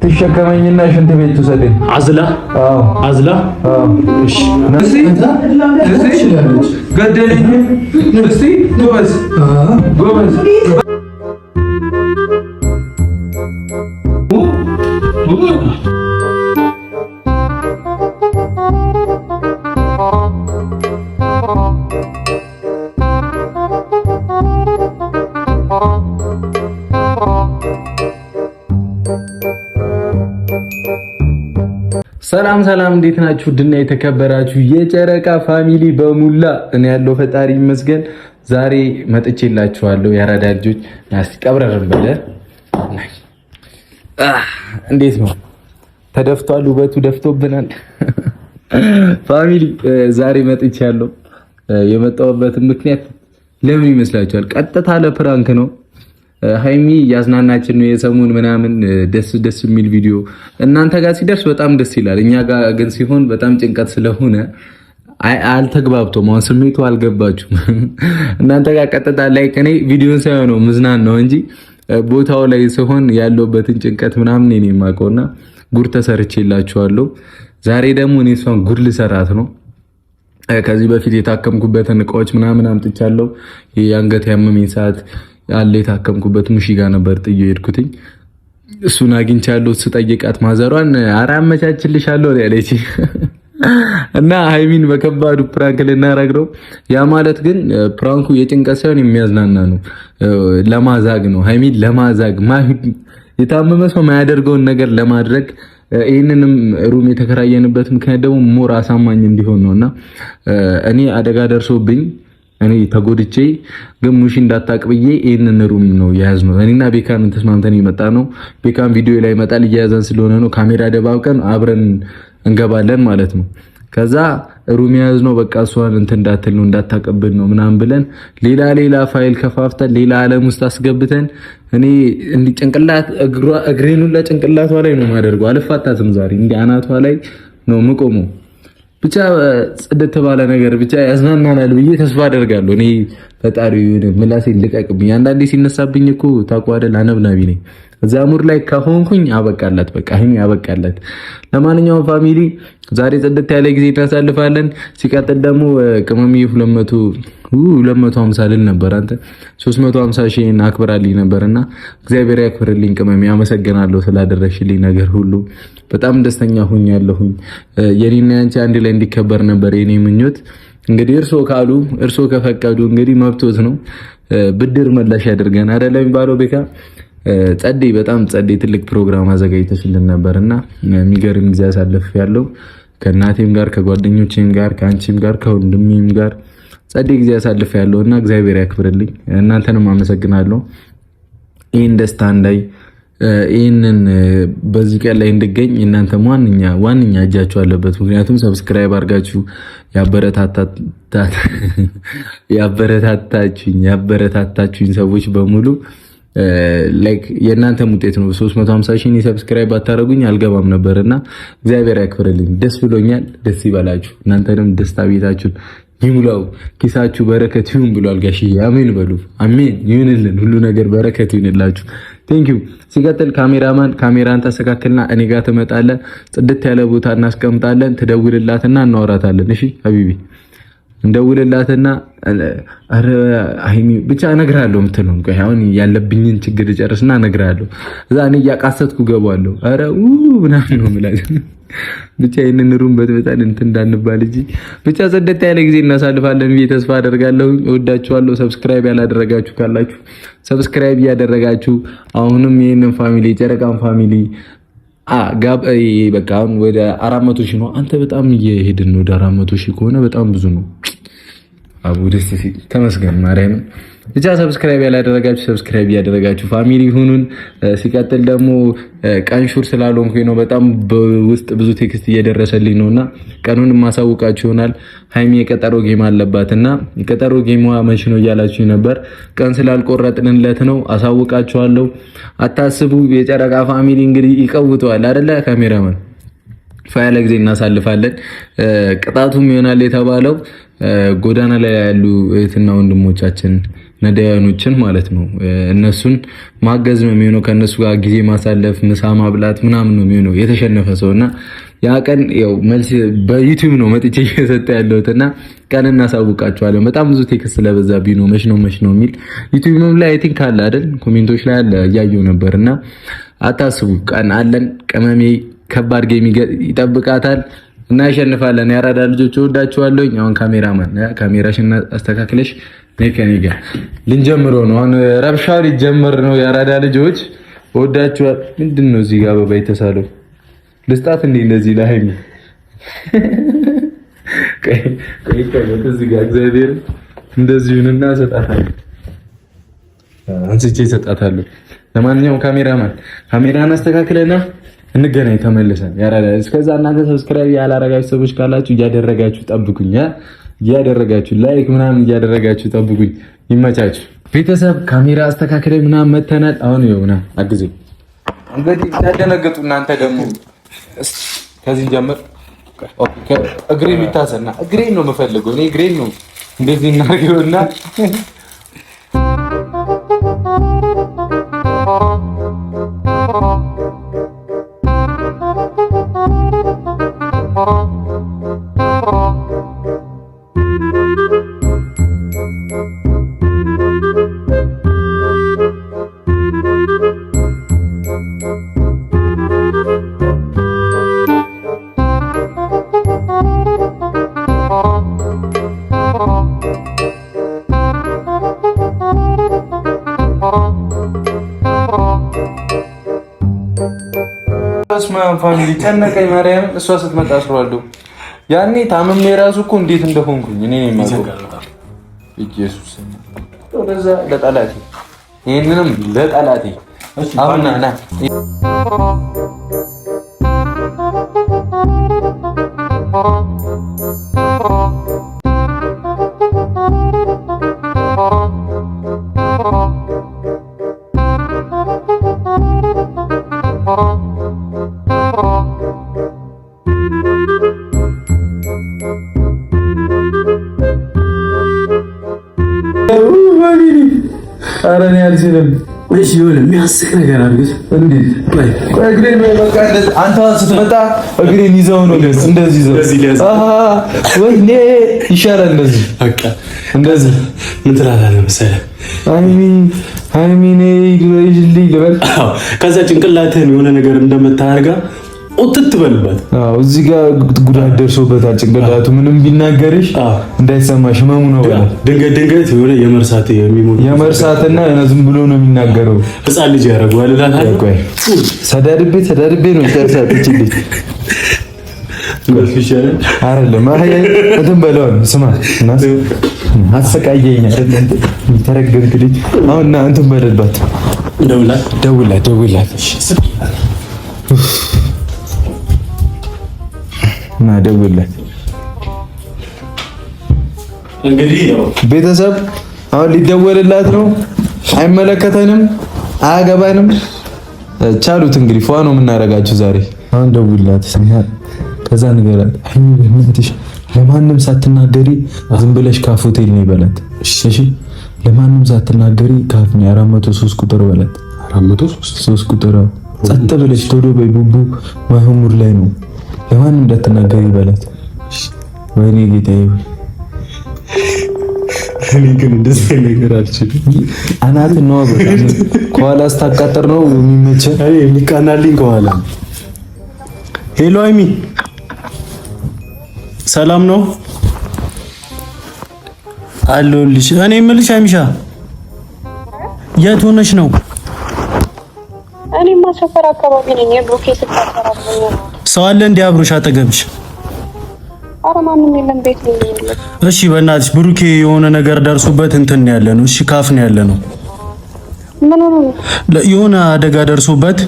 ትሸከመኝና ሽንት ቤት ትውሰደኝ። አዝላ እሺ ገደለኝ። እስቲ ጎበዝ ሰላም እንዴት ናችሁ? ድና የተከበራችሁ የጨረቃ ፋሚሊ በሙላ እኔ ያለው ፈጣሪ ይመስገን። ዛሬ መጥቼላችኋለሁ። ያራዳ ልጆች ናስቲ ቀብረርን በለ እንዴት ነው? ተደፍቷል፣ ውበቱ ደፍቶብናል። ፋሚሊ ዛሬ መጥቻለሁ። የመጣሁበት ምክንያት ለምን ይመስላችኋል? ቀጥታ ለፕራንክ ነው። ሃይሚ ያዝናናችን ነው የሰሙን ምናምን ደስ የሚል ቪዲዮ እናንተ ጋር ሲደርስ በጣም ደስ ይላል። እኛ ጋር ግን ሲሆን በጣም ጭንቀት ስለሆነ አልተግባብቶም። አሁን ስሜቱ አልገባችሁም። እናንተ ጋር ቀጥታ ላይ ከኔ ቪዲዮን ሳይሆን ነው ምዝናን ነው እንጂ ቦታው ላይ ሲሆን ያለውበትን ጭንቀት ምናምን እኔ የማውቀውና ጉር ተሰርቼላችኋለሁ። ዛሬ ደግሞ እኔ እሷን ጉር ልሰራት ነው። ከዚህ በፊት የታከምኩበትን እቃዎች ምናምን አምጥቻለሁ። የአንገት ያመመኝ ሰዓት ያለ የታከምኩበት ሙሺጋ ነበር ጥዬ ሄድኩትኝ። እሱን አግኝቻለሁ። ስጠይቃት ማዘሯን አመቻችልሻለሁ ያለች እና ሃይሚን በከባዱ ፕራንክ ልናረግ ነው። ያ ማለት ግን ፕራንኩ የጭንቀት ሳይሆን የሚያዝናና ነው። ለማዛግ ነው። ሃይሚን ለማዛግ የታመመ ሰው ማያደርገውን ነገር ለማድረግ ይህንንም ሩም የተከራየንበት ምክንያት ደግሞ ሞር አሳማኝ እንዲሆን ነውና እኔ አደጋ ደርሶብኝ እኔ ተጎድቼ ግን ሙሺ እንዳታቅብዬ ይሄንን ሩም ነው የያዝነው። እኔና ቤካን ተስማምተን የመጣ ነው። ቤካን ቪዲዮ ላይ ይመጣል እያያዘን ስለሆነ ነው። ካሜራ ደባብቀን አብረን እንገባለን ማለት ነው። ከዛ ሩም የያዝነው በቃ እሷን እንዳትል ነው እንዳታቀብል ነው ምናምን ብለን ሌላ ፋይል ከፋፍተን ሌላ ዓለም ውስጥ አስገብተን እኔ እንዲ ጭንቅላት እግሬን ሁላ ጭንቅላቷ ላይ ነው ማደርገው። አልፋታትም ዛሬ እንዲ አናቷ ላይ ነው ምቆመው። ብቻ ጽድት ባለ ነገር ብቻ ያዝናናናል ብዬ ተስፋ አደርጋለሁ። እኔ ፈጣሪ ምላሴ ልቀቅብኝ። አንዳንዴ ሲነሳብኝ እኮ ታቋደል አነብናቢ ነኝ። እዛ ሙር ላይ ከሆንኩኝ አበቃላት፣ በቃ ይሄን ያበቃላት። ለማንኛውም ፋሚሊ ዛሬ ጽድት ያለ ጊዜ እናሳልፋለን። ሲቀጥል ደግሞ ቅመሚ 250 ልል ነበር አንተ 350 ሺህ አክብራልኝ ነበርና እግዚአብሔር ያክብርልኝ ቅመሚ። አመሰግናለሁ ስላደረሽልኝ ነገር ሁሉ። በጣም ደስተኛ ሆኛለሁኝ። የኔና ያንቺ አንድ ላይ እንዲከበር ነበር የኔ ምኞት። እንግዲህ እርሶ ከፈቀዱ እንግዲህ መብቶት ነው። ብድር መላሽ ያድርገን አይደለም የሚባለው ቤካ። በጣም ትልቅ ፕሮግራም አዘጋጅተሽልን ነበርና የሚገርም ጊዜ አሳልፌያለሁ። ከእናቴም ጋር ከጓደኞቼም ጋር ከአንቺም ጋር ከወንድሜም ጋር ጊዜ አሳልፌያለሁና እግዚአብሔር ያክብርልኝ። እናንተንም አመሰግናለሁ። ይህን ደስታ እንዳይ ይህንን በዚህ ቀን ላይ እንድገኝ እናንተ ዋንኛ እጃችሁ አለበት። ምክንያቱም ሰብስክራይብ አድርጋችሁ ያበረታታችሁኝ ሰዎች በሙሉ ላይክ የእናንተ ውጤት ነው። 350 ሺህ ሰብስክራይብ አታረጉኝ አልገባም ነበርና እግዚአብሔር ያክብርልኝ። ደስ ብሎኛል። ደስ ይበላችሁ። እናንተንም ደስታ ቤታችሁን ይሙላው፣ ኪሳችሁ በረከት ይሁን ብሏል ጋሽዬ። አሜን በሉ። አሜን ይሁንልን። ሁሉ ነገር በረከት ይሁንላችሁ። ቴንኪዩ። ሲቀጥል ካሜራን ታስተካክልና እኔ ጋር ትመጣለህ። ጽድት ያለ ቦታ እናስቀምጣለን። ትደውልላትና እናወራታለን። እሺ ሀቢቢ እንደውልላትና ሃይሚ ብቻ እነግርሃለሁ የምትለው እንኳን አሁን ያለብኝን ችግር ጨርስና እነግርሃለሁ። እዛ እኔ እያቃሰትኩ ገባለሁ። አረ ምናምን ነው የምላለው። ብቻ ይሄንን ሩም በጣም እንዳንባል እንጂ ብቻ ጽድት ያለ ጊዜ እናሳልፋለን ብዬ ተስፋ አደርጋለሁ። እወዳችኋለሁ። ሰብስክራይብ ያላደረጋችሁ ካላችሁ ሰብስክራይብ እያደረጋችሁ አሁንም ይሄንን ፋሚሊ ጨረቃን ፋሚሊ በቃ አሁን ወደ 400 ሺህ ነው። አንተ በጣም እየሄድን ነው። ወደ 400 ሺህ ከሆነ በጣም ብዙ ነው። አቡ ደስ ሲል ተመስገን ማርያም። ብቻ ሰብስክራይብ ያላደረጋችሁ ሰብስክራይብ እያደረጋችሁ ፋሚሊ ሁኑን። ሲቀጥል ደግሞ ቀንሹር ስላልሆንኩኝ ነው በጣም በውስጥ ብዙ ቴክስት እየደረሰልኝ ነውና ቀኑን ማሳውቃችሁ ይሆናል። ሃይሚ የቀጠሮ ጌም አለባትና የቀጠሮ ጌሟ መቼ ነው እያላችሁ ነበር። ቀን ስላልቆረጥንለት ነው። አሳውቃችኋለሁ። አታስቡ። የጨረቃ ፋሚሊ እንግዲህ ይቀውጠዋል አይደለ ካሜራማን ፋይለ ጊዜ እናሳልፋለን። ቅጣቱም ይሆናል የተባለው ጎዳና ላይ ያሉ እህትና ወንድሞቻችን ነዳያኖችን ማለት ነው እነሱን ማገዝ ነው የሚሆነው። ከነሱ ጋር ጊዜ ማሳለፍ፣ ምሳ ማብላት ምናምን ነው የሚሆነው የተሸነፈ ሰውና ያ ቀን ያው መልስ በዩቲዩብ ነው መጥቼ እየሰጠ ያለሁትና ቀን እናሳውቃችኋለን። በጣም ብዙ ቴክስት ስለበዛብኝ ነው መች ነው የሚል ዩቲዩብ ላይ አይ ቲንክ አለ አይደል ኮሜንቶች ላይ አለ እያየሁ ነበርና አታስቡ፣ ቀን አለን። ቅመሜ ከባድ ጌም ይጠብቃታል እና ያሸንፋለን። ያራዳ ልጆች እወዳችኋለሁ። አሁን ካሜራሽን አስተካክለሽ ነይ ከኔ ጋር ልንጀምረው ነው። አሁን ረብሻው ሊጀምር ነው። ያራዳ ልጆች እወዳችኋለሁ። ምንድነው እዚህ ጋር አበባ የተሳለው? ልስጣት እንዴ እንደዚህ ለሃይሚ ከይ እዚህ ጋር እግዚአብሔር እንደዚህ ይሁንና ሰጣታለሁ፣ አንስቼ ሰጣታለሁ። ለማንኛውም ካሜራን አስተካክለና እንገናኝ ተመልሰን። ያራዳ እስከዛ እናንተ ሰብስክራይብ ያላረጋችሁ ሰዎች ካላችሁ እያደረጋችሁ ጠብቁኝ፣ እያደረጋችሁ ላይክ ምናምን እያደረጋችሁ ጠብቁኝ። ይመቻችሁ ቤተሰብ። ካሜራ አስተካክለን ምናምን መተናል። አሁን ይኸውና አግዘኝ እንግዲህ እንዳደነገጡ እናንተ ደግሞ ከዚህ ጀምር። ኦኬ እግሬ የሚታሰና እግሬን ነው የምፈልገው እኔ እግሬን ነው እንደዚህ እናርገውና ፋሚሊ ጨነቀኝ። ማርያም እሷ ስትመጣ አስሯለሁ። ያኔ ታምሜ ራሱ እኮ እንዴት እንደሆንኩኝ እኔ ነኝ የማውቀው። ኢየሱስ ወደዛ ለጠላቴ ይሄንንም ለጠላቴ አሁን ና አረኔ አልችልም። እሺ ይሁን፣ የሚያስቅ ነገር አድርገሽ እንዴት እግሬን በቃ አንተ ስትመጣ እግሬን ይዘው ነው እንደዚህ ይዘው። ወይኔ ይሻላል እንደዚህ በቃ እንደዚህ። ምን ትላለህ መሰለህ ሃይሚኔ ይልልኝ ልበል። ከዛ ጭንቅላትህን የሆነ ነገር እንደምታርጋ ኦትት በልበት። አዎ እዚህ ጋር ጉዳት ደርሶበታል ጭንቅላቱ። ምንም ቢናገርሽ እንዳይሰማሽ ህመሙ ነው። ድንገት የሆነ የመርሳትና ዝም ብሎ ነው የሚናገረው። ህፃን ልጅ ያደርገዋል እላለሁ። ሰዳድቤ ነው ተርሳጥችልኝ አይደለም እንትን በለዋል። ስማ አሰቃየኝ አይደል ተረገምክ ልጅ። አሁን እንትን በለባት፣ ደውላት እና ደውልለት። እንግዲህ ቤተሰብ አሁን ሊደወልላት ነው። አይመለከተንም፣ አያገባንም። ቻሉት እንግዲህ ፏ ነው የምናደርጋችሁ ዛሬ። አሁን ደውልላት ከዛ ንገራት በእናትሽ ለማንም ሳትናገሪ ዝም ብለሽ ካፍ ሆቴል ነው ይበላት። እሺ ለማንም ሳትናገሪ ካፍ ነው 403 ቁጥር በላት። 403 ቁጥር ጸጥ ብለሽ ቶሎ በይ። ቡቡ ማህሙድ ላይ ነው ለማንም እንዳትናገሪ ይበላት። ወይኔ ጌታዬ እኔ ግን እንደዚህ ነገር አልችልም። አናት ነው በጣም ከኋላ ስታቃጠር ነው የሚመቸኝ። አይ የሚቃናልኝ ከኋላ። ሄሎ አይሚ ሰላም ነው አለሁልሽ። እኔ የምልሽ አይሚሻ የት ሆነሽ ነው? እኔማ ሰፈር አካባቢ ነኝ። የብሩኬ ስታፈራለኝ ነው። ሰው አለ እንዴ አብሮሽ አጠገብሽ? ኧረ ማንም የለም፣ ቤት ነው ያለው። እሺ በእናትሽ ብሩኬ የሆነ ነገር ደርሶበት እንትን ያለ ነው። እሺ ካፍ ነው ያለ ነው። ምን ሆነ? የሆነ አደጋ ደርሶበት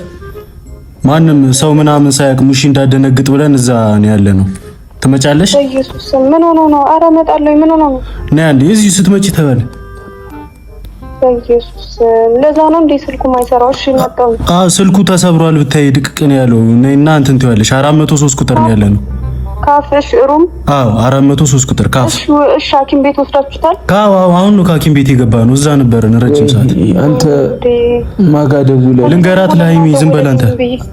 ማንም ሰው ምናምን ሳያውቅ ሙሺ እንዳደነግጥ ብለን እዛ ነው ያለ ነው። ትመጫለሽ? በኢየሱስ ምን ሆነ ነው? ኧረ እመጣለሁ። ምን ሆነ ነው? ነይ አንዴ እዚህ ስትመጪ ተበል። በኢየሱስ ለዛ ነው እንዴ ስልኩ ማይሰራው? እሺ መጣሁ። ስልኩ ተሰብሯል ብታይ ድቅቅ ነው ያለው። ነይና እንትን ትያለሽ። 403 ቁጥር ነው ያለ ነው። ካፍሽ ሩም 403 ቁጥር ካፍ። እሺ ሐኪም ቤት ወስዳችሁታል? አሁን ነው ከሐኪም ቤት የገባ ነው። እዛ ነበርን ረጅም ሰዓት። አንተ ማጋ ደውለህ ልንገራት ለሃይሚ ዝም በል አንተ።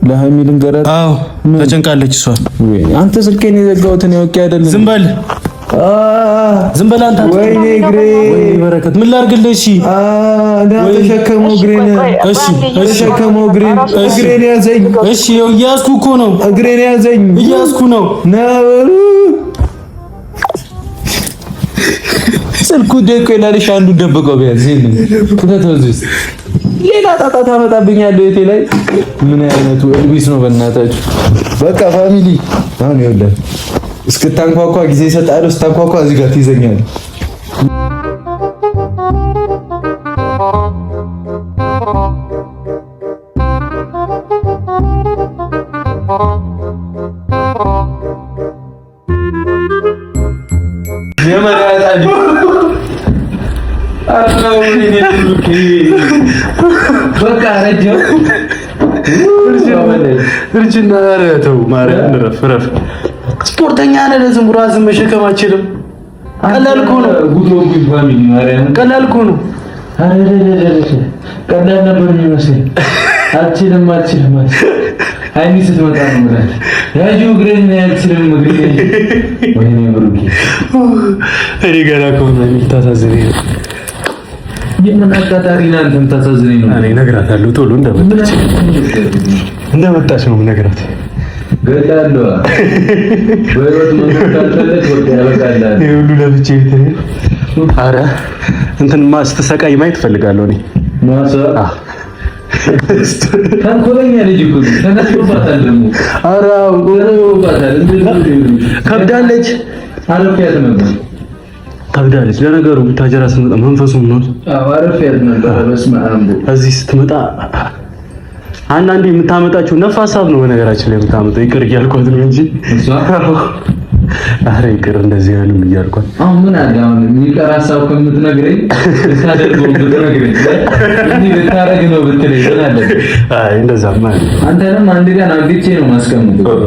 ለሃይሚ ልንገራት? ተጨንቃለች እሷ። አንተ ስልኬን የዘጋሁትን ያውቄ አይደለም። ዝም በል ዝም በል አንተ። ወይኔ እግሬ፣ ወይኔ በረከት፣ ምን ላድርግልህ? እሺ ተሸከመው እግሬን። እሺ ተሸከመው እግሬን። እግሬን ያዘኝ። እሺ እያዝኩ እኮ ነው። እግሬን ያዘኝ። እያዝኩ ነው። ስልኩ ደቆ ይላልሽ። አንዱ ደብቀው ቢያዝ ከተተውስ ሌላ ጣጣ ታመጣብኛለህ እቴ ላይ። ምን አይነቱ ኤልቢስ ነው በእናታችሁ። በቃ ፋሚሊ አሁን ይኸውልህ እስክታንኳኳ ጊዜ እሰጥሃለሁ። ስታንኳኳ እዚህ ጋር ትይዘኛለህ። በቃ ረጀው እርጅና ተው ማርያም ረፍ። ስፖርተኛ ነህ። ለዝም ብሎ አዝም መሸከም አችልም። ቀላል እኮ ነው። ቀላል እኮ ነው። ቀላል ነበር የሚመስለኝ። አልችልም ሃይሚ ስትመጣ ነው ማለት ያጁ እግሬን አልችልም እግሬን። ወይኔ ብሩኬ እኔ ገና ከሆነ ታሳዝነኝ ነው። የምን አጋጣሪ ነው አንተም ታሳዝነኝ ነው። እኔ እነግራታለሁ ቶሎ እንደመጣች ነው የምነግራት። ገዳለሁ ወይስ መንገድ ወደ ያበቃላል ይሁሉ ለብቻ ይተኝ። አረ እንትንማ ስትሰቃይ ማየት እፈልጋለሁ እኔ ማሳ ታንኮለኛ ልጅ እኮ ተነስቶባታል ደግሞ። አረ ከብዳለች። አረፊያት ነበር ከብዳለች። ለነገሩ ታጀራ ስትመጣ መንፈሱም ነው። አረፊያት ነበር። በስመ አብ እዚህ ስትመጣ አንዳንዴ የምታመጣቸው ነፋሳብ ነው። በነገራችን ላይ የምታመጣው ይቅር እያልኳት ነው እንጂ አረ ይቅር እንደዚህ ያሉም እያልኳት። አሁን ምን አለ አሁን የሚቀር ሀሳብ ከምትነግረኝ ታደርገው ብትነግረኝ እንዲህ ልታረግ ነው ብትለኝ ምን አለ? አይ እንደዛማ አንተንም አንድ ቀን አግቼ ነው ማስቀምጠው።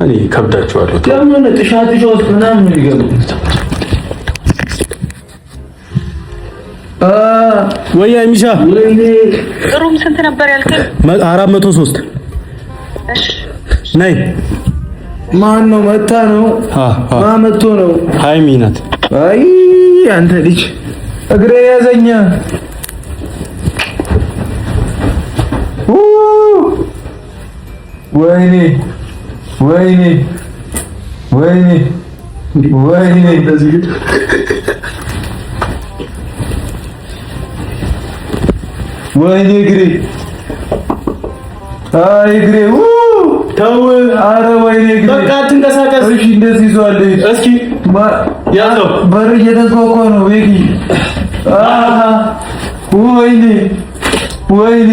እኔ ከብዳቸዋለሁ። ደግሞ ጥሻት ውስጥ ምናምን የሚገቡት ወይ አይሚሻ ሩም ስንት ነበር ያልከኝ? 403 ነይ። ማን ነው መታ ነው? ማን መቶ ነው? ሃይሚ ናት። አይ አንተ ልጅ እግሬ ያዘኛ። ወይኔ ወይኔ ወይኔ ወይኔ እንደዚህ ወይኔ እግሬ አይ እግሬ ተው። አረ ወይኔ እግሬ በቃ አትንቀሳቀስ። እሺ እንደዚህ ይዟል። እስኪ ያለው በር እየተንኳኳ ነው። ቤኪ ወይኔ ወይኔ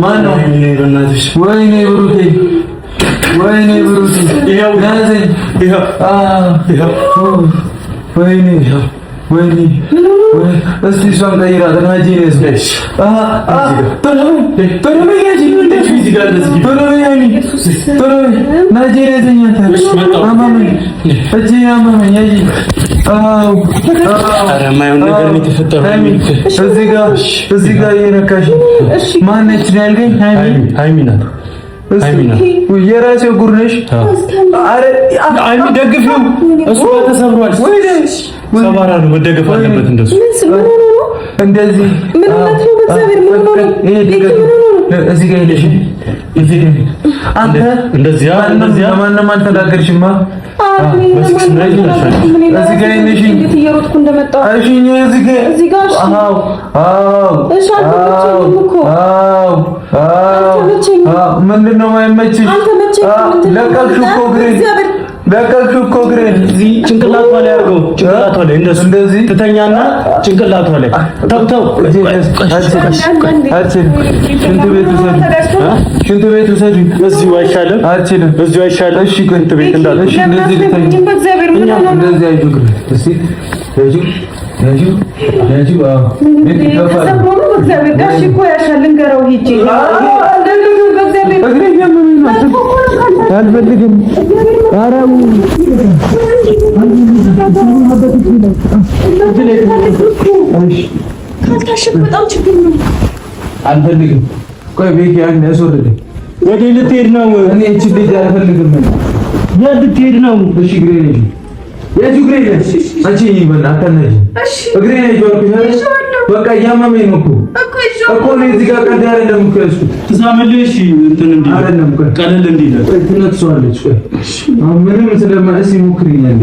ማን ነው? ወይኔ ብሩኬ ወይኔ ብሩኬ ይሄው ያዘኝ። ይሄው ወይኔ ወይኔ እስቲ እሷን ቀይራት እና ጂኔስ ነሽ። እዚህ ጋር እየነካሽ ማነች ያልከኝ? ሃይሚ ናት። የራሴው ጉር ነሽ። አረ ሃይሚ ደግፊው። እሱ ተሰብሯል። ሰባራ ነው መደገፍ አለበት። እንደዚህ እንደዚህ ምን ማለት ነው? በእግዚአብሔር ምን ሆነ? እዚህ ጋር ሄደሽ አንተ እንደዚህ ማንንም አልተናገርሽማ። እዚህ ጋር ሄደሽ እየሮጥኩ እንደመጣሁ እዚህ ጋር ምንድን ነው የማይመችሽ? ለቀቅሽው እኮ እግሬን ለቀቅሽው እኮ እግሬን። እዚህ ጭንቅላቷ ላይ አድርገው። ጭንቅላቷ ላይ እንደዚህ ትተኛና ጭንቅላቷ ላይ ተው። ሽንት ቤት ውሰዱኝ። እዚሁ አይሻልም? አልችልም። እዚሁ አይሻልም? እሺ ሽንት ቤት እንዳለ እሺ። እንደዚህ ልተኝ እንደዚህ አይዱግ እስቲ ያጁ አልፈልግም። አረው በጣም ችግር ነው። አልፈልግም። ቆይ ቤት ያን ያስወርደኝ። ወዴት ልትሄድ ነው? እኔ እቺ ልጅ አልፈልግም። የት ልትሄድ ነው? እሺ ግሬ ነኝ። የቱ ግሬ ነኝ? አንቺ ይበል አታነጂ። እሺ እግሬ ነኝ ጆርኩሽ። በቃ እያመመኝ ነው እኮ ነው። እዚህ ጋር ቀልድ አይደለም እኮ ያዝኩት። ትሳምልሽ እንትን እንዴ አይደለም ቀለል እንዴ ነው ትነክሷለች። ቆይ አሁን ምንም ስለማይስ ይሞክሪኝ እንዴ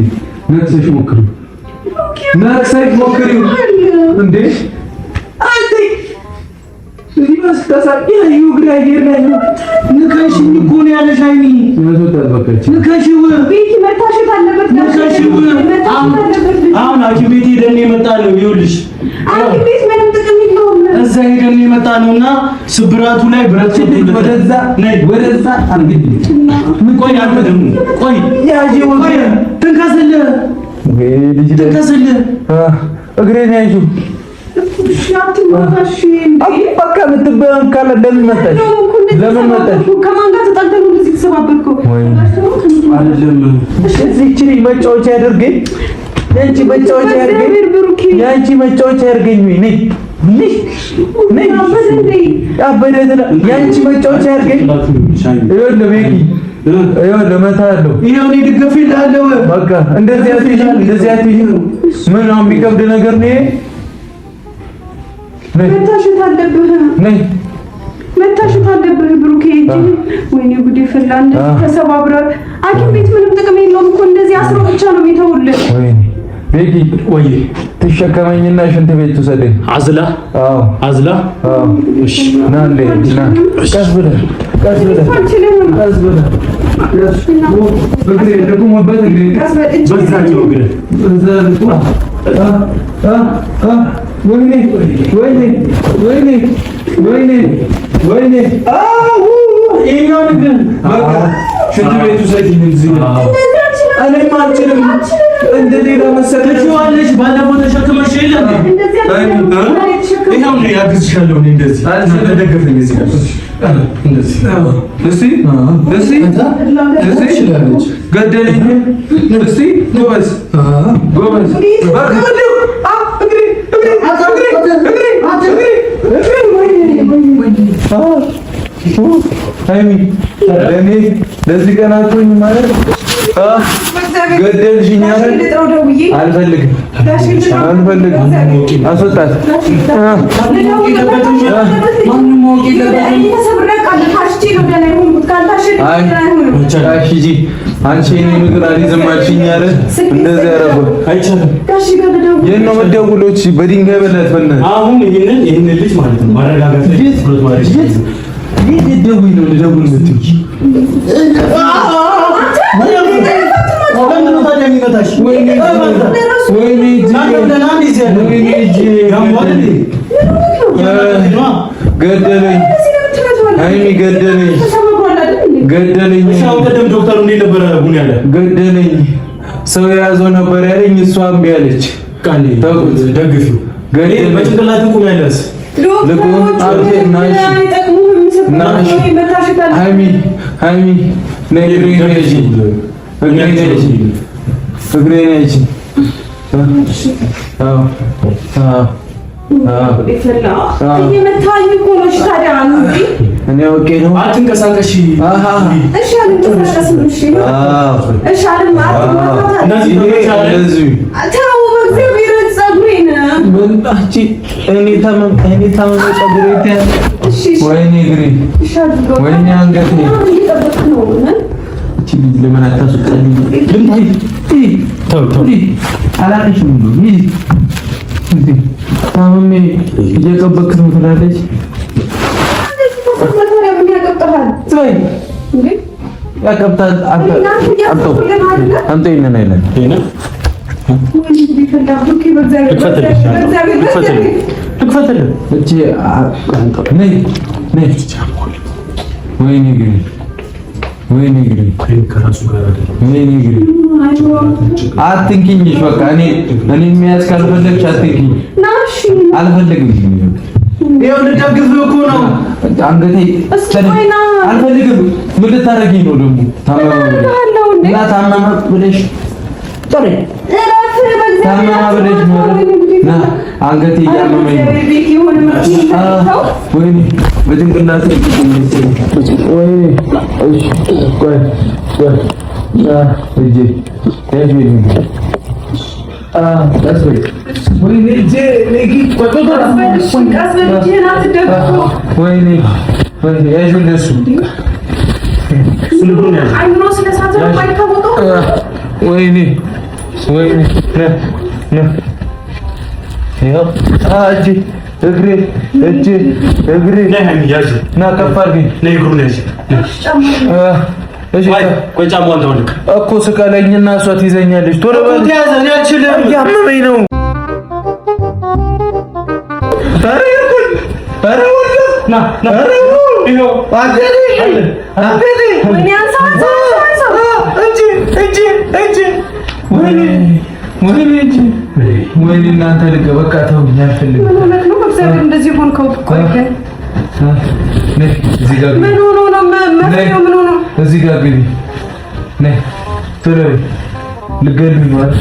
ነክሰሽ ሞክሪ። ነክሰሽ ሞክሪ እንዴ አንተ እዚህ ማስተሳቂ አዩ ግራ ይገርናል። ንካሽ እኮ ነው ያለሽ አይኒ ወጣበከች ንካሽ ቤት መታሸት አለበት። ንካሽ አሁን ሐኪም ቤት ሄደን የመጣ ነው። ይኸውልሽ ሐኪም ቤት ምንም ጥቅም የለውም። እዛ ሄደን የመጣ ነውና ስብራቱ ላይ ብረት ወደዛ ነይ ወደዛ እንግዲህ ምን ቆይ አንተ ደግሞ ቆይ ያጂ ወገ ትንከስል ወይ ልጅ ትንከስል እግሬን ያዩ በቃ የምትበያን ካለ ለምን መጣሽ? ለምን መጣሽ? ከማን ጋር ተጣልተን ነው እዚህ ተሰባበርከው? አይደለም እዚህች ልጅ መጫወቻ ያደርገኝ ያንቺ መጫወቻ ያደርገኝ ያንቺ መጫወቻ ያደርገኝ ወይ ነይ ነይ አበደት ያንቺ መጫወቻ ያደርገኝ ይኸውልህ ቤኪ ይኸውልህ እመታለሁ። ይኸው እኔ ድገፍልሃለሁ። በቃ እንደዚህ አትይኝ እንደዚህ አትይኝ። ምን ነው የሚከብድ ነገር ነው ይሄ? መታሸት አለብህ። ነይ መታሸት አለብህ ብሩኬ እንጂ ወይኔ ጉዴ ፈላ። እንደዚህ ተሰባብረህ ሐኪም ቤት ምንም ጥቅም የለውም እኮ እንደዚህ አስሮ ብቻ ነው የሚተውልህ። ወይኔ ቤኪ ወይ ትሸከመኝና ሽንት ቤት ትወሰደኝ። አዝላ አዎ አዝላ አዎ እሺ ና እንዴ ና ቀስ ብለህ ቀስ ብለህ ቀስ ብለህ እግሬ ደግሞ እግሬ በዛኛው እግሬ ወይኔ ወይኔ ወይኔ ወይኔ ወይኔ ይሄኛው ግን ሽንት ቤቱ ሰጂኝ እዚህ እኔም አልችልም። እንደ ሌላ መሰለሽ ባለፈው ተሸክመሽ የለም ይሄው ነው ያግዝሻለሁ። እኔ እንደዚህ ተደገፈኝ እዚህ እንደዚህ እስቲ ገደለኝ። እስቲ ጎበዝ ጎበዝ ሃይሚ እኔ ለዚህ ቀን አትሆኝ ማለት ገደልሽኝ አይደል? አልፈልግም አልፈልግም። አስወጣት። አንቺ እኔ ምክር አልይዝም አልሽኝ አይደል? እንደዚህ ያደረገው አይቻልም። የት ነው የምትደውለው? በድንጋይ በላት ፈነን። አሁን ይሄንን ልጅ ማለት ነው ማረጋጋት ላይ ትኩረት ማድረግ የት ደውይ ነው ልደውል የምትይው? ገደለኝ ሃይሚ ገደለኝ ገደለኝ። ዶክተሩ እንዴት ነበረ ቡን ያለ ገደለኝ። ሰው የያዘው ነበር ያለኝ፣ እሷ እምቢ አለች። ደግፊው በጭንቅላት ቁም ያለስ ሃይሚ ሃይሚ ነይ እግሬን ያዥ። እኔ አውቄ ነው። አትንቀሳቀሽ። ወይኔ እግሬ ወይኔ አንገቴ ለምን አታስወጣልኝ? አላቅሽም ታምሜ እየቀበክ ነው ትላለች። ያቀብታል። አንተ ይሄንን አይለን አትንኪኝሽ። በቃ እኔ የሚያዝ ካልፈለግሽ አትንኪኝ። አልፈልግም። ይኸው ልደግፍህ እኮ ነው። አንገቴ አልፈልግም። ምን ልታረጊኝ ነው ደግሞ? ታመመ ብለሽ ጥሪ ታመመ ብለሽ ና አንገቴ እያመመኝ ነው። ወይኔ በጭንቅላቴ ወይኔ። እሺ ቆይ እጄ ቀስ በይ። ወይኔ እጄ ወይኔ ያዥ እንደሱ ወይኔ ወይኔ እግሬ ና ከፍ አድርገኝ ቆይ ጫማውን ተወልቅ እኮ ስቀለኝና እሷ ትይዘኛለች። ቶሎ በል እያመመኝ ነው። ወይኔ እናንተ ልቀ በቃ ተውኝ፣ አልፈልግም። እንደዚህ ሆንከው እኮ እዚህ ጋር ግቢ። ቶሎ ልገሉኝ ማለት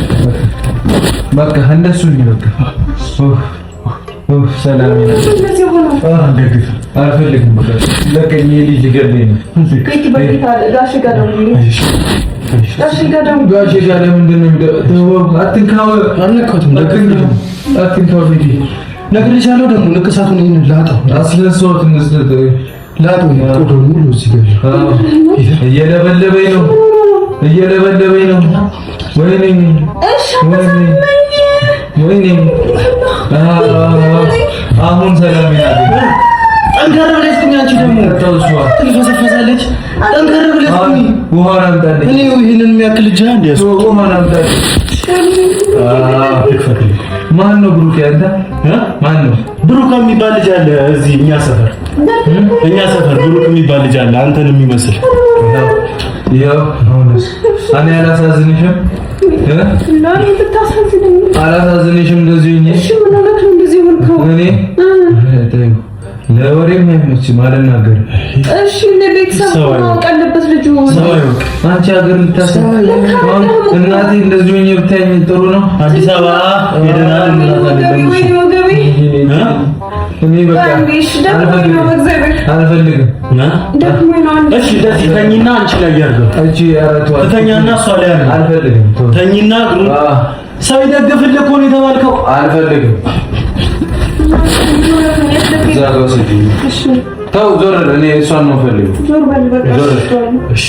በቃ እንደሱ ነው። በቃ ሰላም አልፈልግም። በቃ ለቀኝ ልጅ ሊገለኝ ነው። ጋሽ ጋር ለምንድን ነው አትንካው? አትንካው ነግሬሻለሁ። ደግሞ ንቅሳቱን ይሄን ላጣው አስነሳሁት። ላጣው ቆዶን ሙሉ እዚህ ጋር እየለበለበኝ ነው። ወይኔ አሁን ሰላም ያለኝ ጠንከር ብለሽ ቁሚ። አንቺ ደግሞ ትፈሰፈሳለች። ጠንከር ብለሽ ቁሚ። ውሃ አምጣልኝ። እኔ ይሄንን የሚያክል ልጅ አንድ ያስቆ ውሃ አምጣልኝ። ማን ነው ብሩክ? ያንተ ማን ነው? ብሩክ የሚባል ልጅ አለ እዚህ እኛ ሰፈር ብሩክ የሚባል ልጅ አለ አንተን የሚመስል። ያው አሁንስ እኔ አላሳዝንሽም? አላሳዝንሽም? እንደዚህ ነኝ። እሺ ምን ሆነህ ነው እንደዚህ ሆንከው? እኔ ለወሬም አይመችም አልናገርም። እሺ እንደ ቤተሰብ ማወቅ አለበት ልጁ። አንቺ ሀገር ልታሰብ እናቴ እንደዚህ ሆኜ ብታይኝ ጥሩ ነው። አዲስ አበባ ሄደናል እንላታለን። እኔ በቃ አልፈልግም። እሺ ደስ ተኝና አንቺ ላይ ያርገው። እቺ ያረቷ ተኛና እሷ ላይ ያርገው። አልፈልግም። ተኝና ሰው ይደግፍልህ እኮ ነው የተባልከው። አልፈልግም። ተው ዞር። እኔ እሷን ነው ፈልገው። ዞር በል በቃ። እሺ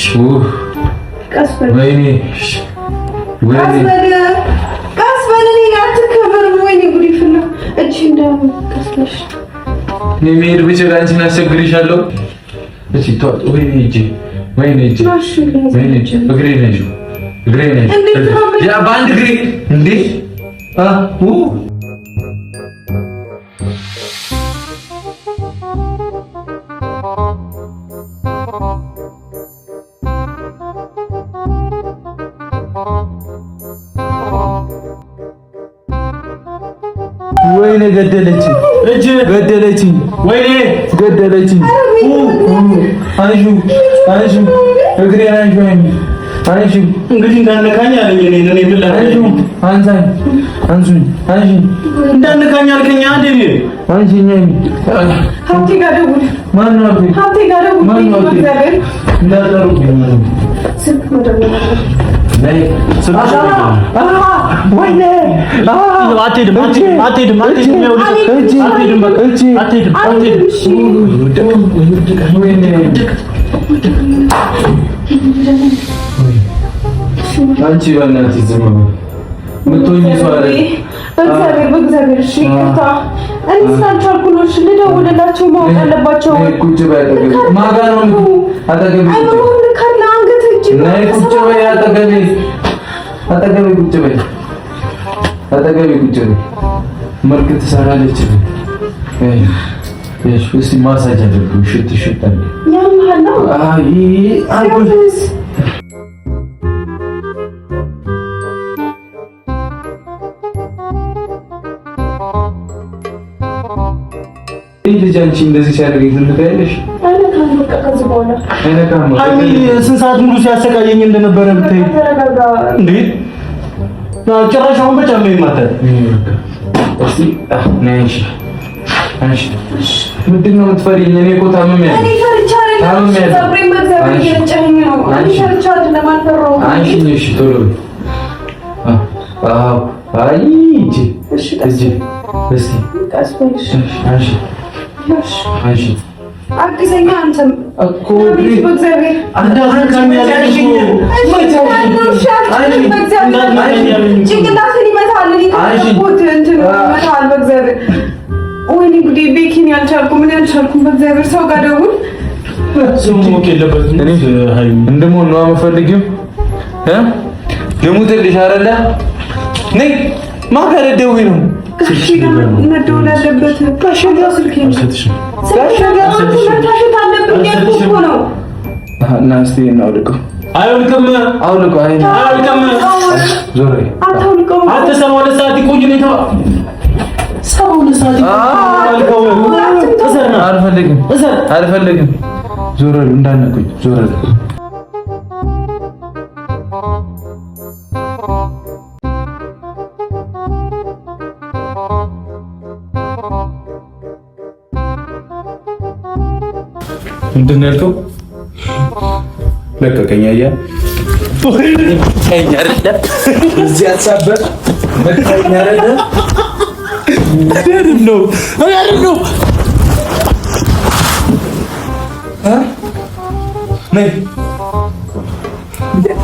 ቀስ በል። ወይኔ ቀስ በል። እኔ አትከበር። ወይኔ ጉድ ይፈላ። እቺ እንደው ቀስ በል። እኔ መሄድ ብችል አንቺን አስቸግርሻለሁ። እቺ ተው። ወይኔ እጄ እግሬ ነሽ። ያ ባንድ እግሬ እንዴ ወይኔ ገደለችኝ። ወይኔ ገደለችኝ። አንሹ እግሬ አንሹ። እንግዲህ እንዳነካኝ አለኝ። እኔ ምን ላድርግ? አንሱኝ እንዳነካኝ አልከኝ አይደል? አንቺኝ ሀብቴ ጋር ደውል። ማን ነው ሀብቴ ጋር ደውል? እንዳጠሩብኝ ስልክ መደወል ወይኔ አትሄድም። አንቺ በእናትሽ ዝም በይ። ምትሆኚ ሰው አይደል? በእግዚአብሔር እሺ፣ ይቅርታ። እኔ ስላልቻልኩ ነው። እሺ ልደውልላቸው፣ ማወቅ አለባቸው። ቁጭ በይ አጠገቤ። ማን ጋር ነው አጠገቤ? ቁጭ በይ አጠገቤ ቁጭ በይ። መልክ ትሰራለች። እስኪ ማሳጅ አድርገው። ሽት አለ ያማላ ልጅ አንቺ እንደዚህ ሲያደርገኝ ዝም ትያለሽ? ስንት ሰዓት ሙሉ ሲያሰቃየኝ እንደነበረ ብታይ እንዴ! ጭራሽ አሁን በጫማ ይማታል። እስቲ ነሽ አንቺ ምንድን ነው የምትፈሪኝ? እኔ እኮ ታምሜያለሁ። አንቺ ቶሎ አይ እንጂ እስቲ አንቺ አግዘኛ አንተም እኮ በእግዚአብሔር ጭንቅላትን ይመታል። ይመታል በእግዚአብሔር። ወይኔ ጉዴ! ቤኪን ያልቻልኩም ምን ያልቻልኩም በእግዚአብሔር። ሰው ጋር ደውል። ሰው ሞክ የለበትም። እንደሞን ነው የምፈልጊው ልሙትልሽ አይደለ? ነይ ማጋለ ደውይ ነው መደወል አለበት። ጋሸጋ ስልኬን መታሸት አለብኝ እኮ ነው። እና እስቲ እናውልቀው። አውልቀም አውልቀው። አውልቀም ዞር አታውልቀው። አትሰማው። ለሰዓት ይቆይ ነው የተባ ሰው ለሰዓት አልቀው። እዘርና አልፈልግም አልፈልግም። ዞር እንዳነቁኝ ዞር ምንድን ነው ያልከው? ለቀቀኝ። አያ ከኛ አይደለም እዚህ አሳበብ መከኛ አይደለም አይደለም ነይ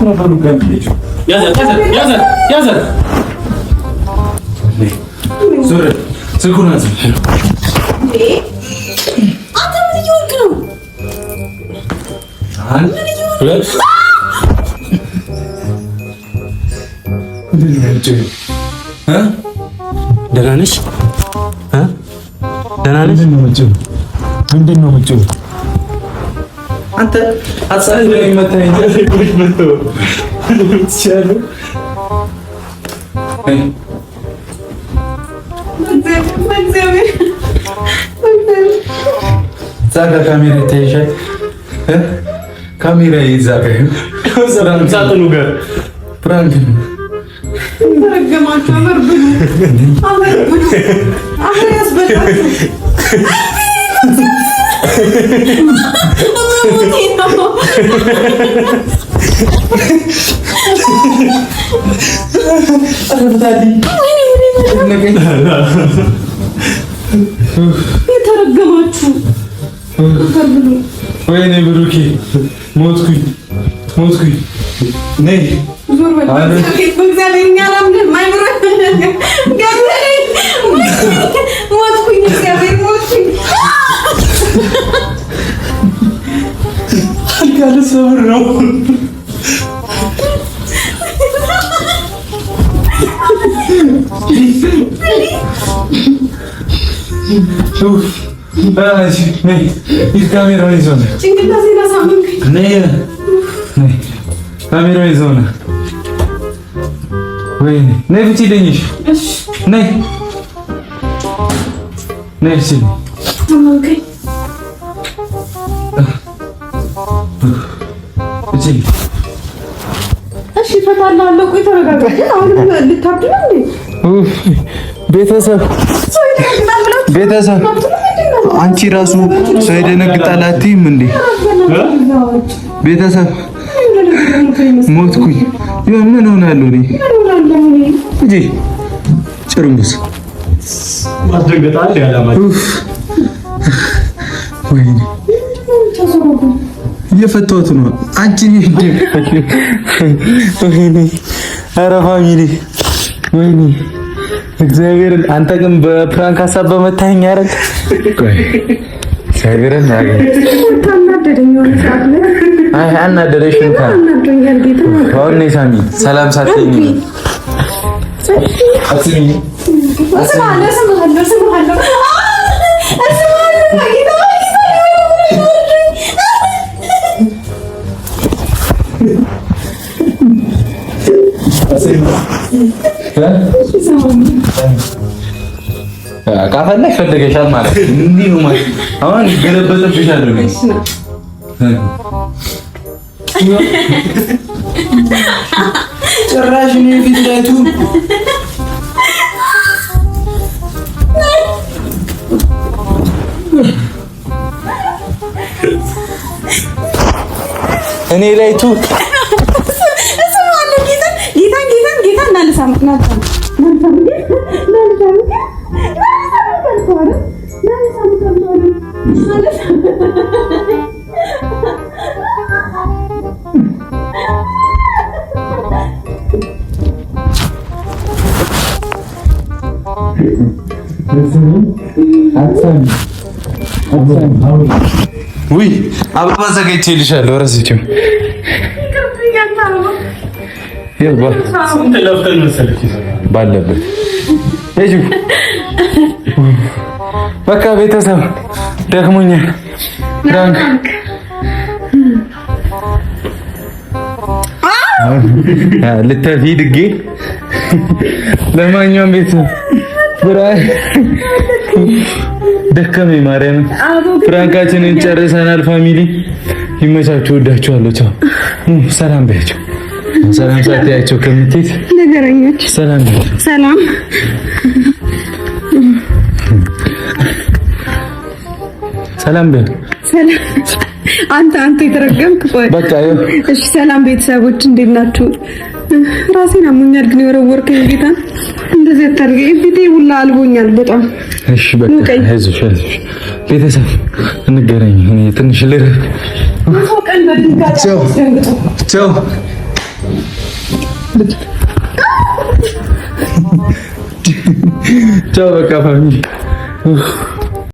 ነው ባሉ ጋር ያዘ ዞር ስልኩን አንተ ምን እየወልክ ነው? ደህና ነሽ? ደህና ነሽ? ምንድን ነው የምትጮህ? አንተ አሳይ ላይ መታኝ መተው ሲያሉ ዛጋ ካሜራ ይታይሻል። ካሜራ ይዛጋ ሳጥኑ ጋር ፕራንክ ነው። ተረገማችሁ። አመርብሉ አሁን ያስበላችሁ። የተረገማችሁ ወይኔ ብሩኬ ሞትኩኝ። ነይ ዞር በል በእግዚአብሔር። እኛ አላምንም። ሞትኩኝ። እግዚአብሔር ሞትኩኝ። አልጋለ ሰብር ነው። ካሜራውን ይዞ ነው ጭንቅላቴን አሳመንከኝ። ካሜራውን ይዞ ነው። ወይኔ ነይ ብቻ ነይ ብቻ አሳመንከኝ። እሺ እፈታልሃለሁ። ቆይ ተረጋጋ። አሁን ልታብድ ነው እንዴ? ቤተሰብ አንቺ ራሱ ሰው ይደነግጣል አትይም እንዴ? ቤተሰብ ሞትኩኝ። ምን ሆናለሁ እኔ እንጂ ጭርምስ ማስደንገጣል ያላማችሁ ወይኔ እየፈታሁት ነው። አንቺ ወይኔ ኧረ ፋሚሊ ወይኔ እግዚአብሔርን አንተ ግን በፕራንክ ሀሳብ በመታኝ አይደል? ቆይ እግዚአብሔርን ያገኝ አይ አናደረሽ እንኳን አሁን ነይ ሳሚ ሰላም ሳትይኝ አስሚ ካፈላ ይፈልገሻል ማለት እንዲህ ነው ማለት አሁን ገለበጥብሻል ነው ጭራሽ ነው ፊትለቱ እኔ ላይቱ ጌታ እናልሳምክ ውይ አበባ ዘጋጅቼልሻለሁ። ረስቼው ባለበት በቃ ቤተሰብ ደክሞኛል። ፍራንክ ልተፊ ድጌ ለማንኛውም ቤተሰብ ደከመኝ ማርያም። ፍራንካችንን ጨርሰናል። ፋሚሊ ይመቻችሁ፣ ወዳችኋለሁ። ቻው። ሰላም በያቸው። ሰላም ሳትያቸው ከምትሄድ ነገረኞች ሰላም ሰላም ሰላም በል። ሰላም አንተ የተረገምክ ቆይ በቃ እሺ። ሰላም ቤተሰቦች እንዴት ናችሁ? ራሴን አሞኛል ግን የወረወርከኝ ጌታን እንደዚህ አታርገኝ። ፊቴ ሁላ አልቦኛል በጣም። እሺ በቃ አይዞሽ ቤተሰብ እንገናኝ። እኔ ትንሽ ልረፍ። ቻው ቻው ቻው በቃ ፋሚሊ